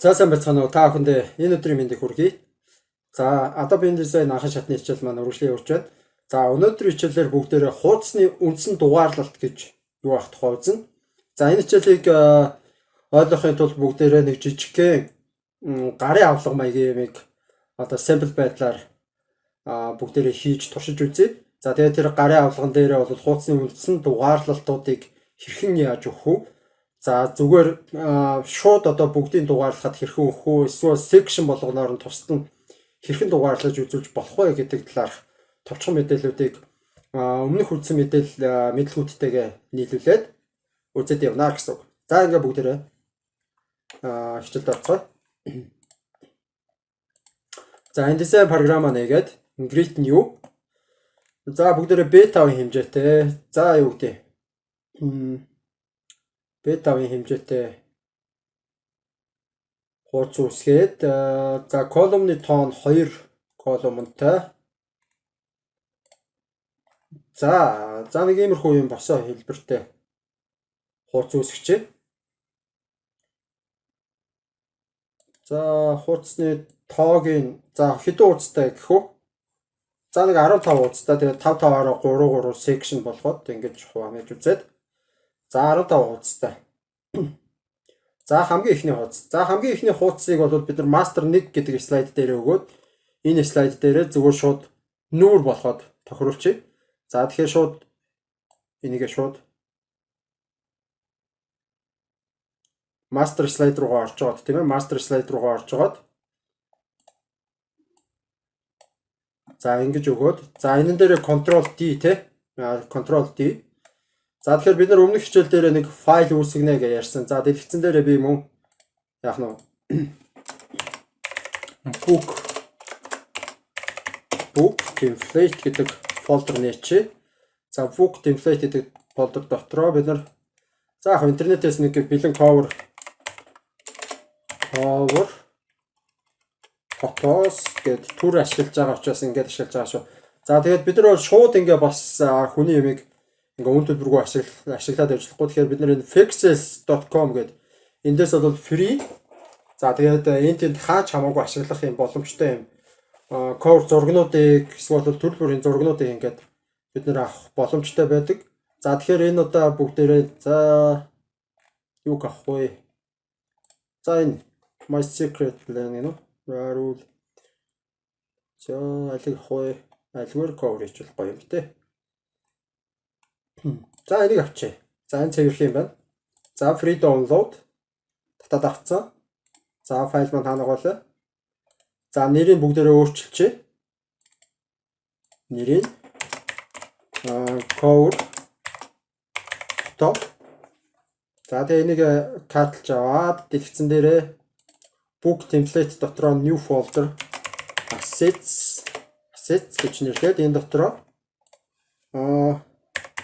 За сайн байцгаана уу та бүхэндээ энэ өдрийн мэндийг хүргэе. За Adobe InDesign анхан шатны хичээл маань үргэлжлэн явж байна. За өнөөдрийн хичээлээр бүгдээрээ хуудасны үндсэн дугаарлалт гэж юу ах тухай үзнэ. За энэ хичээлийг ойлгохын тулд бүгдээрээ нэг жижигхэн гарын авлага маягийн юмыг одоо sample байдлаар бүгдээрээ хийж туршиж үзье. За тэгээд тэр гарын авлаган дээрээ бол хуудасны үндсэн дугаарлалтуудыг хэрхэн яаж өгөх вэ? За зүгээр шууд одоо бүгдийг дугаарлахад хэрхэн өгөх вэ? Эсвэл section болгоноор нь тусад нь хэрхэн дугаарлаж үзүүлж болох вэ гэдэг талаарх товчхон мэдээллүүдийг өмнөх үздсэн мэдлгүүдтэйгээ нийлүүлээд үзээд явна гэсэн үг. За ингээ бүгдээрээ хичээлд орцгоё. За InDesign програма нээгээд create new. За бүгдээрээ бета-ийн хэмжээтэй. За юу гэдэг бета-ийн хэмжээтэй хуудас үүсгээд за колумны тоон 2 колумнтай. За нэг иймэрхүү юм босоо хэлбэртэй хуудас үүсгэчээ. За хуудасны тоогийн за хэдэн хуудастай гэх үү? За нэг 15 хуудастай. Тэгээд 5-5-аар 3 section болгоод ингэж хуваамж үзээд. За 15 хуудастай. За хамгийн ихний хуудас. За хамгийн ихний хуудсыг бол бид нар master 1 гэдэг слайд дээр өгөөд энэ слайд дээрээ зүгээр шууд нүүр болгоод тохируулчих. За тэгэхээр шууд энийгээ шууд master slide руугаа орж байгаа тийм ээ. Master slide руугаа орж байгаа. За ингэж өгөөд за энэ дээр control D те. Control D. За тэгэхээр бид нар өмнөх хичээл дээр нэг файл үүсгэнэ гэж ярьсан. За дэлгэцэн дээр би мөн яах нь book template гэдэг фолдер нээчээ. За book template гэдэг фолдер дотроо бид нар за яг интернетээс нэг бэлэн cover photos гэдэг түр ашиглаж байгаа учраас ингэж ашиглаж байгаа шүү. За тэгээд бид нар шууд ингээ бас хүний юмыг ингээ үн төлбөргүй ашиглаад ажиллахгүй. Тэгэхээр бид нар энэ fixes.com гэдэг эндээс бол free. За тэгээд энд хаач хамаагүй ашиглах юм боломжтой юм. Cover зургнуудыг эсвэл төрөл бүрийн зургнуудыг ингээд бид нар авах боломжтой байдаг. За тэгэхээр энэ удаа бүгдээрээ за юу гэх вэ? За энэ my secret plan гэнэ үү? Rule. За алиг хой альвэр cover хийж болох юм те. За энийг авчээ. За энэ цэвэрлэх юм байна. За free download татаад авцсан. За файл маань таанаг болоо. За нэрийг бүгдээрээ өөрчилчээ. Нэрийг cover top. За тэгээ энийг катлж аваад дэлгэцэн дээрээ book template дотроо new folder assets гэж нэрлээд энэ дотроо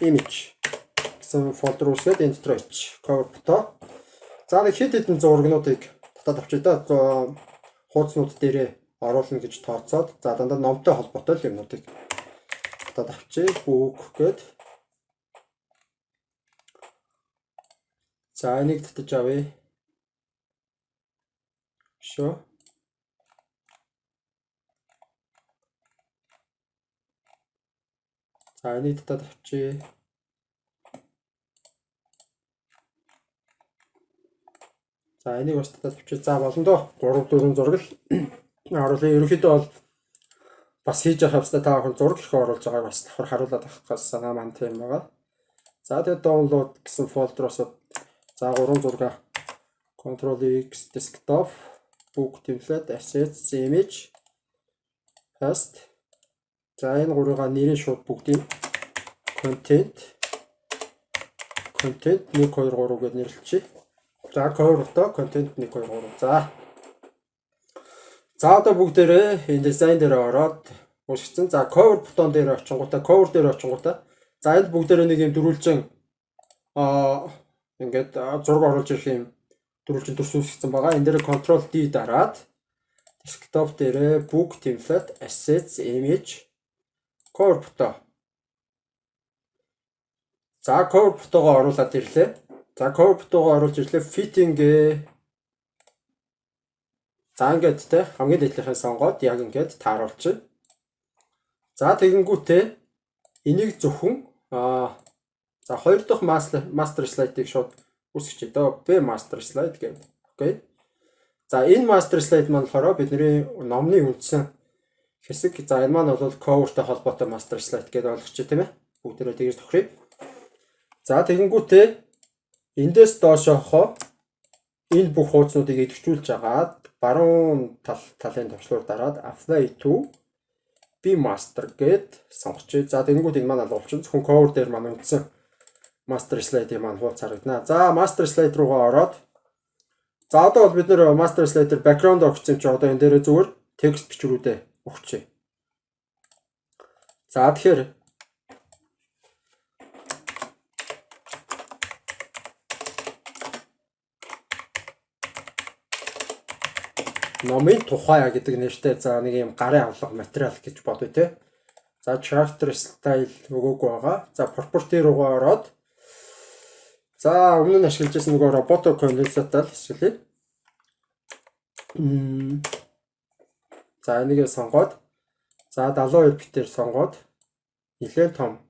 image гэсэн фолдер үүсгээд энэ дотроо ич cover photo. За нэг хэд хэдэн зургнуудыг татаад авчиж да хуудаснууд дээрээ оруулна гэж тооцоод за дандаа номтой холбоотой юмнуудыг татаад авчиж book гээд за энийг татаж авъя. Шүү. За энийг татаад авчиж за энийг бас татаад авчиж за болно доо 3-4 зураг л оруулъя. Ерөнхийдөө бол бас хийж явах хэвээр та бүхэн зураг их оруулж байгааг бас давхар харуулад авах гэж санаа маань тийм байгаа. За тэгээд download гэсэн фолдероос за 3 зураг Ctrl X desktop book template assets image paste. За энэ гурыгаа нэрийн шууд бүгдийг content 1 2 3 гэж нэрлэлчихье. За cover-то content 1 2 3. За одоо бүгдээрээ энэ дизайн дээр ороод үүсгэсэн. За cover бутон дээр очингуудаа cover дээр очингуудаа за энд бүгдээрээ нэг юм дөрвөлжин ингээд зураг оруулж ирэх юм дөрвөлжин төрс үүсгэсэн байгаа. Энэ дээр Ctrl D дараад desktop дээр book template assets image cover photo. За cover photo-го оруулаад ирлээ. За cover photo-го оруулж ирлээ. Fitting За ингээд те хамгийн дээдлийнхээ сонгоод яг ингээд тааруулчих. За тэгэнгүүтээ энийг зөвхөн за хоёр дахь master slide-ыг шууд үсгэж дөө. B master slide гэдэг. Окей. За энэ master slide маань болохоор бидний номны үндсэн хэсэг. За энэ маань бол cover-тай холбоотой master slide гэдээ ойлгочих тийм ээ. Бүгдээрээ тэгж тохирё. За тэгэнгүүтээ эндээс доошоо энэ бүх хуудснуудыг идэвхжүүлж агаад баруун талын төвчлөөр дараад apply to B master гэд сонгочих. За тэгэнгүүт энэ маань алуулчин зөвхөн cover дээр маань үндсэн master slide-ийн маань хуудас харагдана. За master slide руугаа ороод за одоо бол бид нэр master slide дээр background өгсөн чи одоо энэ дээрээ зүгээр текст бичрүүдээ өгчээ. За тэгэхээр номын тухай гэдэг нэртэй за нэг юм гарын авлага материал гэж бодъё те. За character style өгөөгүй байгаа. За property руугаа ороод за өмнө нь ашиглаж байсан нөгөө roboto condensatal хэсгэлээ. За энийгээ сонгоод за 72 битээр сонгоод нэлээд том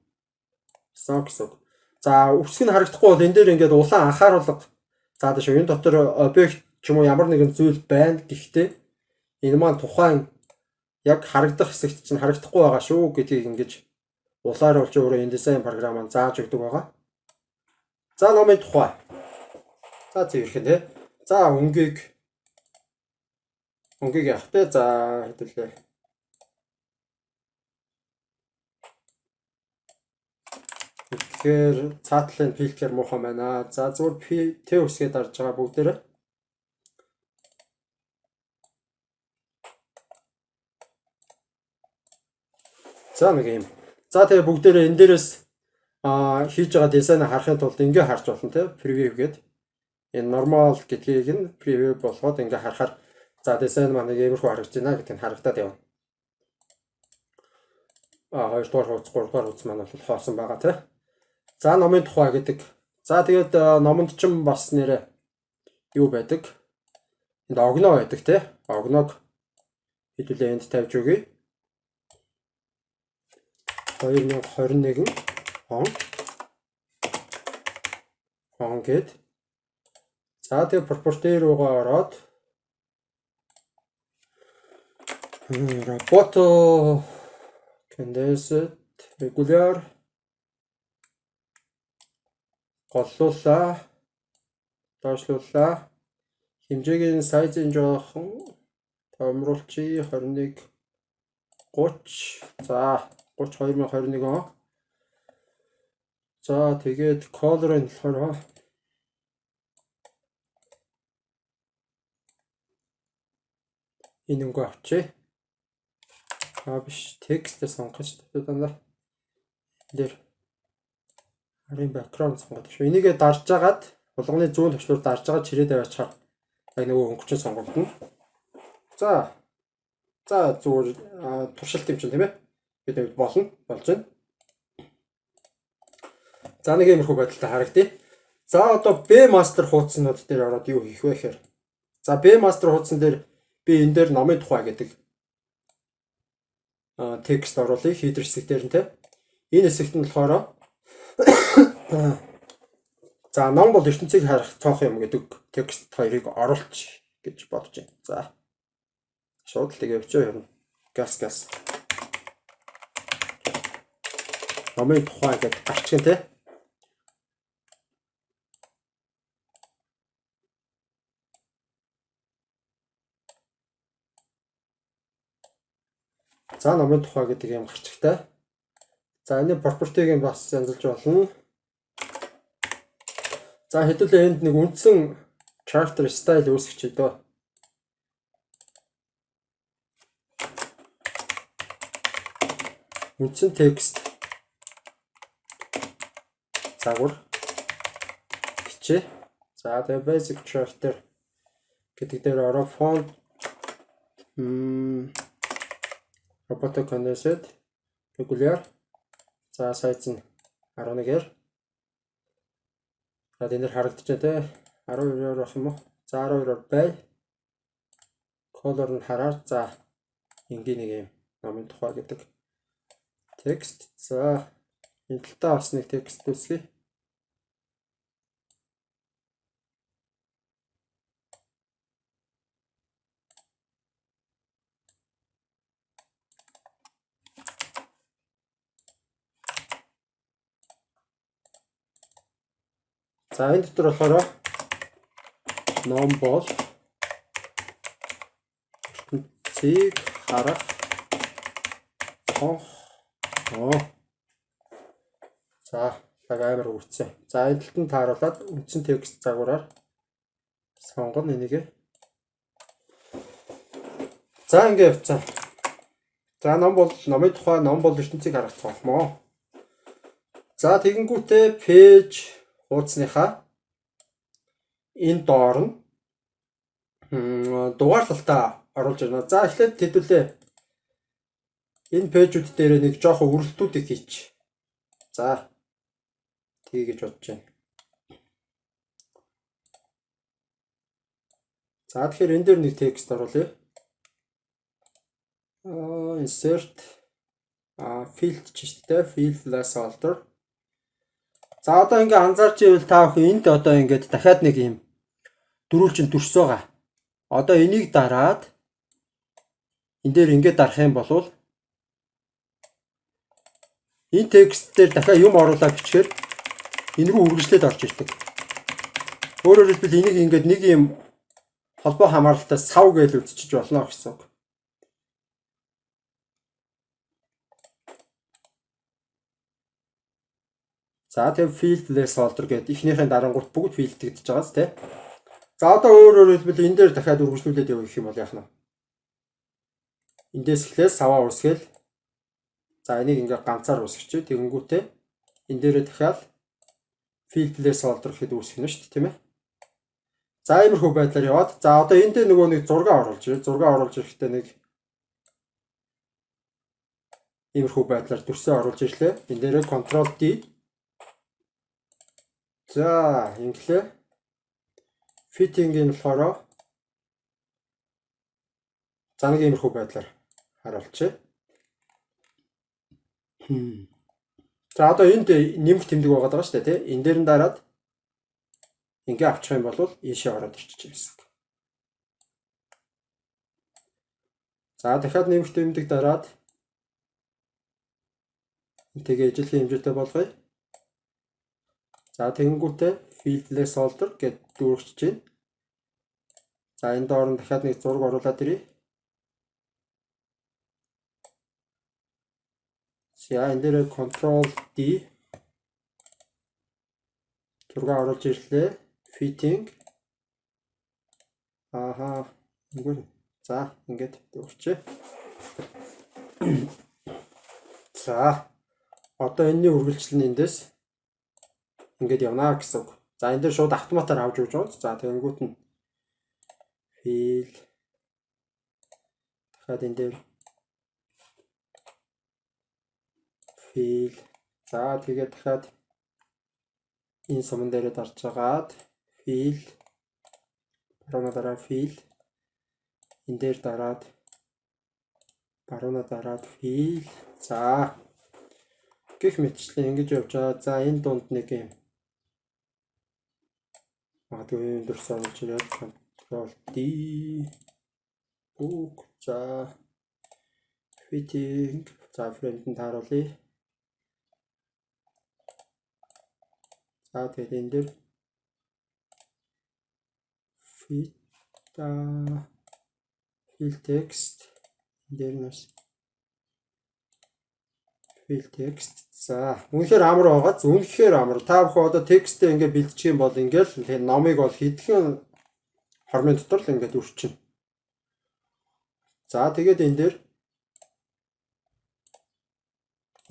сон гэсэн. За үсэг нь харагдахгүй бол энэ дээр ингээд улаан анхааруулга заадаг шүү. Энэ дотор объект ч юм уу ямар нэгэн зүйл байна. Гэхдээ энэ маань тухайн яг харагдах хэсэгт чинь харагдахгүй байгаа шүү гэдгийг ингэж улаар болж өөрөө InDesign програм маань зааж өгдөг байгаа. За номын тухай. За зөвхөн тий. За өнгийг явах тий. За хэдүүлээ. Тэгэхээр цаатлын фильтр муухан байна. За зүгээр Т үсгээ дарж байгаа бүгдээрээ. За нэг юм. За тэгээ бүгдээрээ энэ дээрээс хийж байгаа дизайныг харахын тулд ингээ харж болно тий. Preview гээд энэ normal гэдгийг нь preview болгоод ингээ харахаар за дизайн маань иймэрхүү харагдаж байна гэдгийг харагдаад явна. 2 дугаар хуудас 3 дугаар хуудас маань бол хоосон байгаа тий. За номын тухай гэдэг. За тэгээд номонд ч бас нэрэ юу байдаг? Энд огноо байдаг тий. Огноог хэдүүлээ энд тавьж өгье. 2021 он гэд. За тэгээ property руугаа ороод roboto condensate regular голлуулаа доошлуулаа хэмжээгийн сайзын жоохон томруулчих 21 30 за 30 2021 он. За тэгээд color нь болохоор энэ өнгө авчи. Биш текстээ сонгох шүү дээ дандаа. Дээр харин background сонгоод шүү. Энийгээ дарж агаад булганы зүүн төвчлөөр дарж агаад чирээд аваачаар яг нөгөө өнгөчн сонгогдно. За зүгээр туршилт юм чинь тийм ээ. Бид болж байна. За нэг иймэрхүү байдалтай харагдъя. За одоо B master хуудаснууд дээр ороод юу хийх вэ гэхээр за B master хуудсан дээр би энэ дээр номын тухай гэдэг текст оруулъя header хэсэг дээр нь тийм. Энэ хэсэгт нь болохоор за ном бол ертөнцийг харах цонх юм гэдэг текст хоёрыг оруулчих гэж бодож байна. За шууд л тэгээ өчөө юм. Газ номын тухай гэдэг гарчих юм тий. За номын тухай гэдэг юм гарчихтай. За энэ property-г бас янзалж болно. За хэдүүлээ энд нэг үндсэн character style үүсгэж дөө. Үндсэн текст загвар бичээ. За тэгээ basic character гэдэг дээр ороо font roboto condensate regular за сайз нь 11-ээр за энэ дээр харагдаж байна те 12-оор байх юм уу? За 12-оор бай color нь хараад за энгийн нэг юм номын тухай гэдэг текст. За энэ талдаа бас нэг текст үүсгэе. За энэ дотор болохоор ном бол ертөнцийг харах За амар үрцэн. За энэ талтанд тааруулаад үндсэн текст загвараар сонгоно энийг. За ингэ явцсан. За ном бол номын тухай ном бол ертөнцийг харах цонхмоо. За тэгэнгүүтээ пэйж хуудасныхаа энэ доор нь дугаарлалтаа оруулж ирнэ. За эхлээд хэдүүлээ. Энэ пэйжүүд дээр нэг жоохон өрөлтүүдийг хийч. За тгий гэж бодож байна. За тэгэхээр энэ дээр нэг текст оруулъя. Insert field ч шүү дээ. Field placeholder. За одоо ингээ анзаарч ивэл та бүхэн энд одоо ингээд дахиад нэг юм дөрүүлжин төрс байгаа. Одоо энийг дараад энэ дээр ингээд дарах юм бол энэ текст дээр дахиад юм оруулаад бичгээр энэ рүү үргэлжлээд орж ирдэг. Өөрөөр хэлбэл энийг ингээд нэг юм холбоо хамааралтай сав гэж үзчихэж болно гэсэн үг. За тэгээ field placeholder гэдэг эхнийхэн дарангуут бүгд field гэдэж байгааз тий. За одоо өөрөөр хэлбэл энэ дээр дахиад үргэлжлүүлээд явах юм бол яах нь? Эндээс эхлээд саваа үүсгээл. За энийг ингээ ганцаар үүсгэж тэгэнгүүтээ энэ дээрээ дахиад field placeholder гэхэд үүсгэнэ шүү дээ тийм ээ. За иймэрхүү байдлаар яваад за одоо энэ дээр нөгөө нэг зураг оруулж ирээ. Зураг оруулж ирэхдээ нэг иймэрхүү байдлаар дүрсээ оруулж ирлээ. Энэ дээрээ Ctrl D. За инглээ fitting-ийн болохоор за нэг иймэрхүү байдлаар харуулчих. За одоо энд нэмэх тэмдэг байгаа даа шүү дээ тий. Энэ дээр нь дараад ингээ авчих юм бол ийшээ ороод ирчих гэсэн. За дахиад нэмэх тэмдэг дараад тэгээ ижилхэн хэмжээтэй болгоё. За тэгэнгүүтээ field placeholder гэд дүүргэж чинь. За энэ доор нь дахиад нэг зураг оруулаад ирье. За энэ дээр Ctrl D зураг оруулж ирлээ. Fitting. Ингэв. За ингээд дүүрчээ. За одоо энэний үргэлжлэл нь эндээс ингээд явна гэсэн үг. За энэ дээр шууд автоматар авч өгч байгаа. За тэгэнгүүт нь fill дахиад энэ дээр fill. За тэгээд дахиад энэ суман дээрээ дарж агаад fill. Баруунаа дараа fill. Энэ дээр дараад баруунаа дараад fill. За гэх мэтчлэн ингэж явж байгаа. За энэ дунд нэг юм магадгүй энэ дүрс оруулж ирээд Ctrl D book. За fitting. За фрэнд тааруулъя. За тэгээд энэ дээр fit fill text энэ дээр нь fill text. За үнэхээр амар байгаа. Үнэхээр амар. Та бүхэн одоо текстээ ингээд бэлдчих юм бол ингээл номыг бол хэдхэн хормын дотор л ингээд өрчинэ. За тэгээд энэ дээр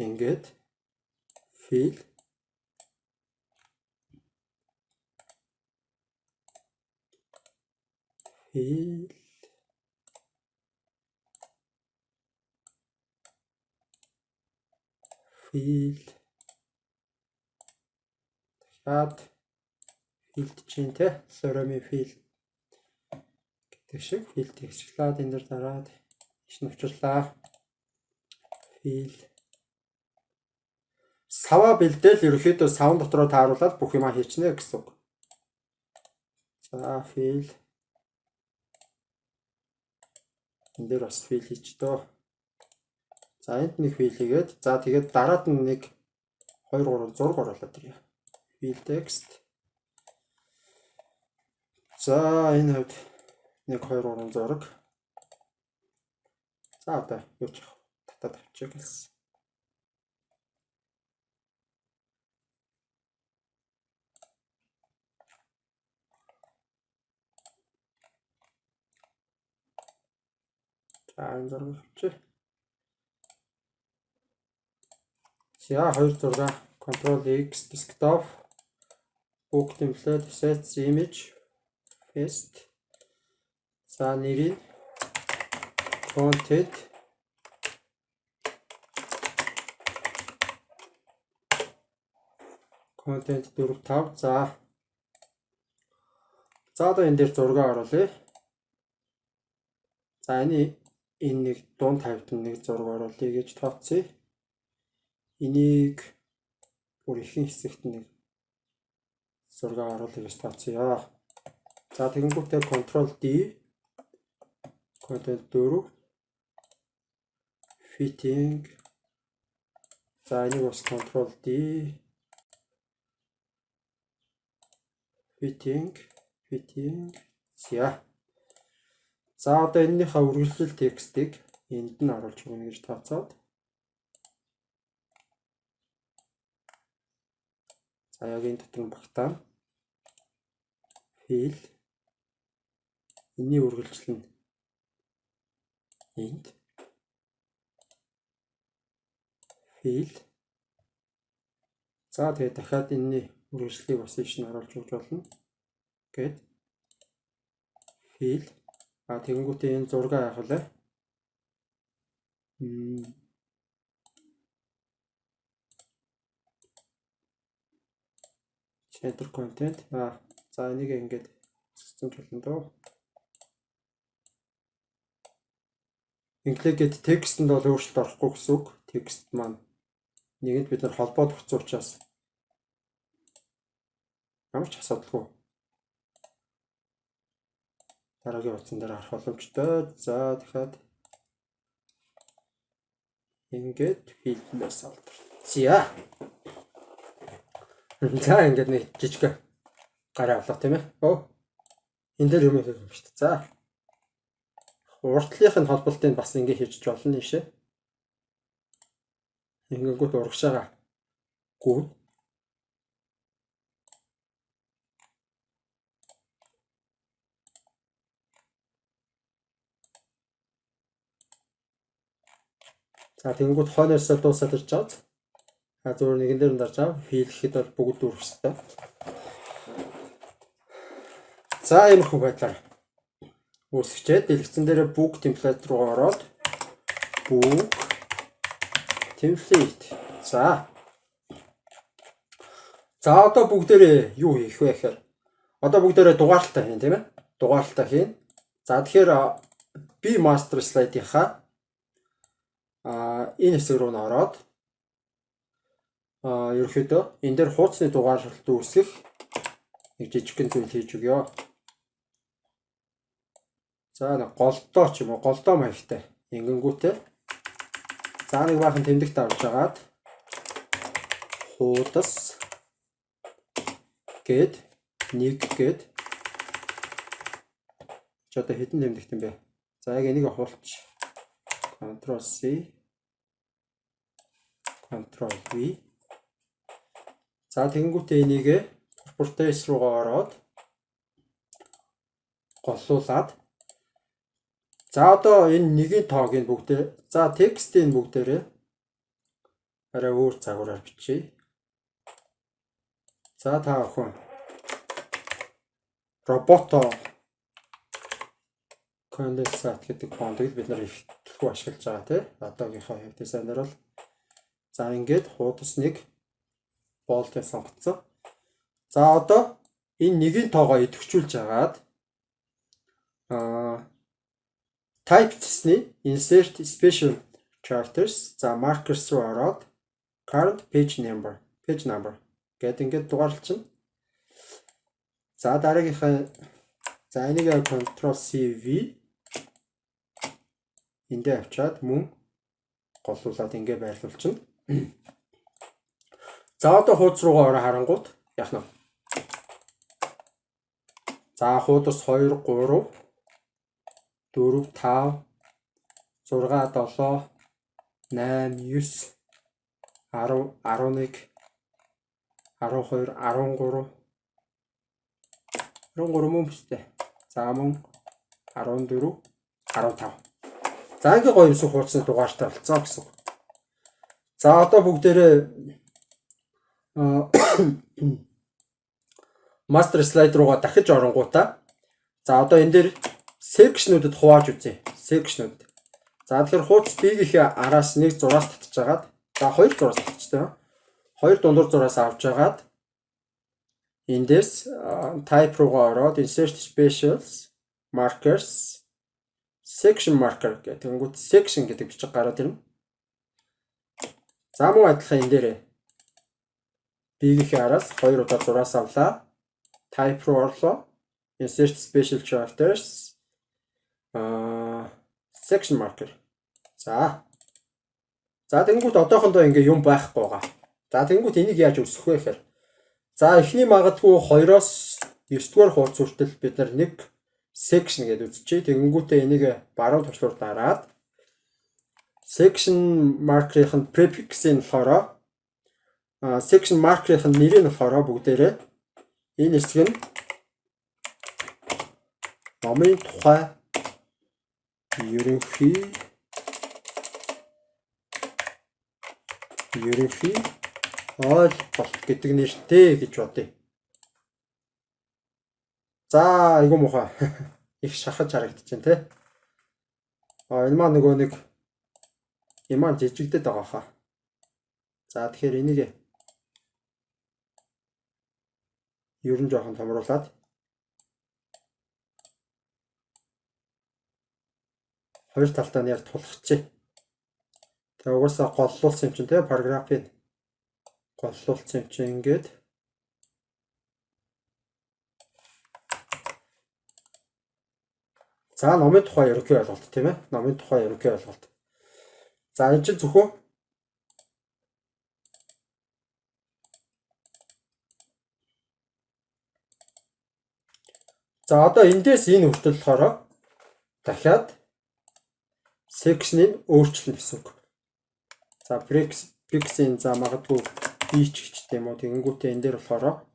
ингээд fill дахиад field чинь те sorry fill Тэг шиг фил тэгчлээд энэ дээр дараад иш нь учирлаа. Фил сава бэлдээл ерөөхдөө савн дотроо тааруулаад бүх юма хийчихнэ гэсэн үг. За фил энэ дээр бас фил хийчдөө. За энд нэг фил хийгээд за тэгээд дараад нь нэг 2 3 зураг оруулаад ирье. Фил текст. За энэ хувьд нэг 2 3 зураг. За одоо юу ч татаад авчих гэсэн. За энэ зураг авчих. За 2 зураг Ctrl X desktop book template set image paste. За нэрийг content content 4 5 за одоо энэ дээр зураг оруулъя. За энэ нэг дунд тавьд нэг зураг оруулъя гэж тооцъё. Энийг бүр ихэнх хэсэгт нэг зураг оруулъя гэж тооцъё. За тэгэнгүүтээ Ctrl D content 4 fitting. За энийг бас Ctrl D fitting. За одоо энэнийхээ үргэлжлэл текстийг энд нь оруулж өгнө гэж тооцоод. За яг энэ дотор нь багтаана. Фил энэний үргэлжлэл нь энд. Фил. За тэгээд дахиад энэний үргэлжлэлийг бас ийш нь оруулж өгч болно. Гэт фил тэгэнгүүтээ энэ зургаа яах вэ? Center content за энийг ингээд системд болно доо. Инклигет текстэнд бол өөрчлөлт орохгүй гэсэн үг. Текст маань нэгэнд бид нар холбоод өгсөн учраас ямар ч асуудалгүй дараагийн утсан дээр харах боломжтой. За дахиад ингээд филмээс олдчихъя. За ингээд нэг жижиг гараа авлаа тийм ээ. Энэ дээр юм юм шүү дээ. За уртлынхын холболтыг бас ингэ хийж болно нишээ. Ингэнгүүт урагшаага гүн. За тэгэнгүүт хойноосоо дуусаад ирж байгаа. Зүгээр нэгэн дээр нь дарж аа. Фил гэхэд бол бүгд үрэх хэрэгтэй. За ийм их байдлаар үүсгчээд дэлгэцэн дээр book template руу ороод book template. За одоо бүгдээрээ юу хийх вэ гэхээр одоо бүгдээрээ дугаарлалтаа хийн тийм ээ. Дугаарлалтаа хийн. За тэгэхээр би master slide-ийнхаа энэ хэсэг рүү н ороод ерөөхдөө энэ дээр хуудасны дугаарлалт үүсгэх нэг жижигхэн зүйл хийж өгье. За нэг голдоо ч юм уу голдоо маягтай ингэнгүүтээ за нэг баахан тэмдэгт авч агаад хуудас гээд нэг гээд ч одоо хэдэн тэмдэгт юм бэ? За яг энийг хуулч Ctrl C Ctrl V. За тэгэнгүүтээ энийг properties руугаа ороод голлуулад за одоо энэ нэгийн тоогийн бүгдээ за текстийн бүгдээрээ арай өөр загвараар бичье. За та охин робото конденсат гэдэг фонтыг бид нар их төлөв ашиглаж байгаа тийм. Одоогийнхоо дизайнер бол за ингээд хуудасныг болтыг сонгоцсон. За одоо энэ нэгийн тоогоо идэвхжүүлж агаад type гэсний insert special characters за markers руу ороод current page number гэдэг ингээд дугаарлалчихна. За дараагийнхаа за энийг Ctrl C V эндээ авчаад мөн голлуулаад ингээ байрлуулчихна. За одоо хуудас руугаа ороо харангуут яах нь. За хуудас 2 3 4 5 6 7 8 9 10 11 12 13 мөн биштэй. За мөн 14 15. За ингээ гоё юмсуу хуудасны дугаартай болцсон гэсэн. За одоо бүгдээрээ master slide руугаа дахиж оронгуудаа. За одоо энэ дээр section-уудад хувааж үзье. Section-ууд. За тэгэхээр хуудас B-ийнхээ араас нэг зураас татж агаад за хоёр зураас татчихсан. Хоёр дундуур зураас авч агаад эндээс type руугаа ороод insert specials markers section marker гэдэг тэнгууд section гэдэг бичиг гараад ирнэ. За мөн адилхан энэ дээр B-ийнхээ араас хоёр удаа зураас авлаа. Type руу орлоо. Insert special characters section marker. За тэнгууд одоохондоо ингээ юм байхгүй байгаа. За тэнгууд энийг яаж үүсгэх вэ гэхээр за эхний магадгүй 2-оос 9-р хуудас хүртэл бид нар нэг section гэдэг үзчихье. Тэнгүүтээ энийг баруун туршлуур дараад section marker-ийн prefix-ийн болохоор section marker-ийн нэрийг болохоор бүгдээрээ энэ хэсэг нь номын тухай ерөнхий ойлголт гэдэг нэртэй гэж бодъё. За айгуу муухай их шахаж харагдчихээн те. Энэ маань нөгөө нэг юм маань жижигдэд байгаа хаа. За тэгэхээр энийг ер нь жоохон томруулад хоёр талтаа нь яг тулахчих. Тэгээ угаасаа голлуулсан юм чинь те параграфыг голлуулсан юм чинь ингээд за номын тухай ерөнхий ойлголт тийм ээ. Номын тухай ерөнхий ойлголт. За энэ чинь зөвхөн за одоо эндээс энэ хүртэл болохоор дахиад section-ыг өөрчлөн гэсэн үг. За prefix-ийн за магадгүй B ч гэх юм уу тэгэнгүүтээ энэ дээр болохоор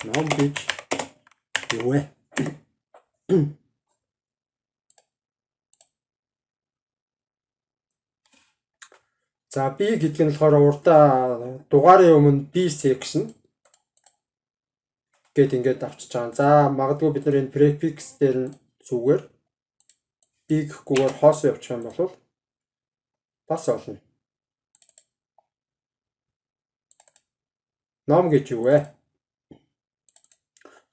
ном гэж юу вэ? За B гэдэг нь болохоор урдаа дугаарын өмнө B section гэт ингээд авчиж байгаа. За магадгүй бид нар энэ prefix дээр нь зүгээр B гэхгүйгээр хоос явуучих юм бол бас олно. Ном гэж юу вэ?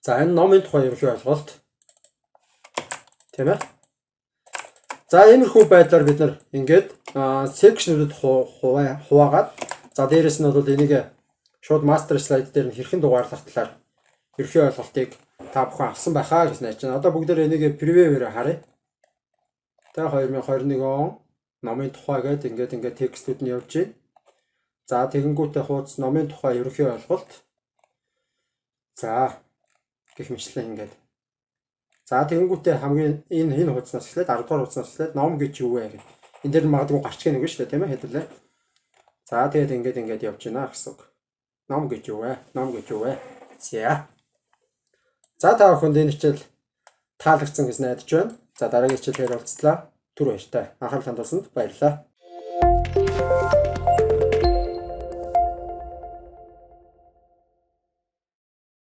За энэ номын тухай ерөнхий ойлголт. Тийм ээ. За иймэрхүү байдлаар бид нар ингээд section-уудад хуваагаад за дээрэс нь бол энийг шууд master slide дээр нь хэрхэн дугаарлах талаар ерөнхий ойлголтыг та бүхэн авсан байхаа гэж найж байна. Одоо бүгдээр энийг preview-ээр харъя. За 2021 он номын тухай гэдэг ингээд текстүүд нь явж байна. За тэгэнгүүтээ хуудас номын тухай ерөнхий ойлголт. За гэх мэтлэн ингээд. За тэгэнгүүтээ хамгийн энэ хуудаснаас эхлээд 10 дугаар хуудаснаас эхлээд ном гэж юу вэ гэх. Энд дээр магадгүй гарч гэнэ үгүй шүү дээ тийм ээ хэдүүлээ. За тэгээд ингээд явж байна гэсэн үг. Ном гэж юу вэ? Ном гэж юу вэ? За та бүхэнд энэ хичээл таалагдсан гэж найдаж байна. За дараагийн хичээлээр уулзлаа. Түр баяртай. Анхаарал хандуулсанд баярлалаа.